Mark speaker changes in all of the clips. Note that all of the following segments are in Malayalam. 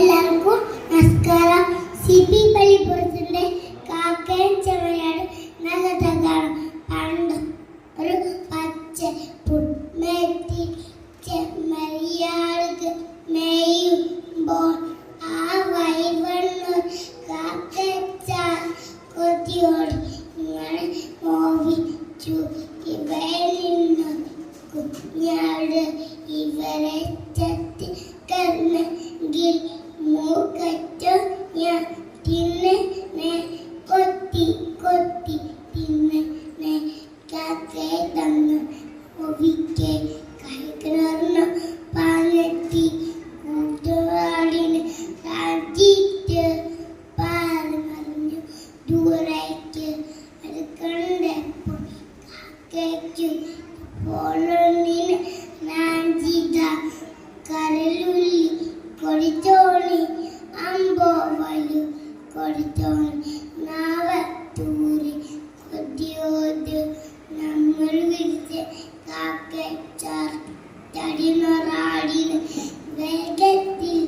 Speaker 1: എല്ലാവർക്കും നമസ്കാരം. CP പള്ളിപ്പുറത്തിന്റെ കാക്കയും ചെമ്മരിയാടും എന്ന കഥ കാണാം. പണ്ട് ഒരു പച്ച പുൽമേട്ടിൽ ചെമ്മരിയാടുകൾ മേയുമ്പോൾ ആ വഴിവണ്ണ കാക്കച്ചാൽ കൊതിയോട് ഇങ്ങനെ മോഹിച്ചു. ഇവയിൽ നിന്ന് കുഞ്ഞാട് ഇവരെ ചത്തി കന്നെങ്കിൽ മൂക്കറ്റോ ഞാൻ തിന്നെ കൊത്തി കൊത്തി തിന്നെ കാക്കയെ തന്നു ഒവിക്കെ കഴിക്കണ പാലെത്തി കൂട്ടുകാടിന് രാജിട്ട് പാല് മറിഞ്ഞു ദൂരേക്ക്. അത് കണ്ടപ്പോൾ കാക്കയ്ക്കു പോലൊന്നിന് രാജിത കരലുള്ളി കൊടിത്തോണി അമ്പോ വലു കൊടിത്തോണി നാവത്തൂരി കൊതിയോട് നമ്മൾ വിരിച്ച് കാക്കച്ചാർ തടിനൊറാടിന് വേഗത്തിൽ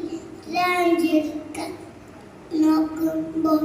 Speaker 1: രാഞ്ചെടുക്കാൻ നോക്കുമ്പോൾ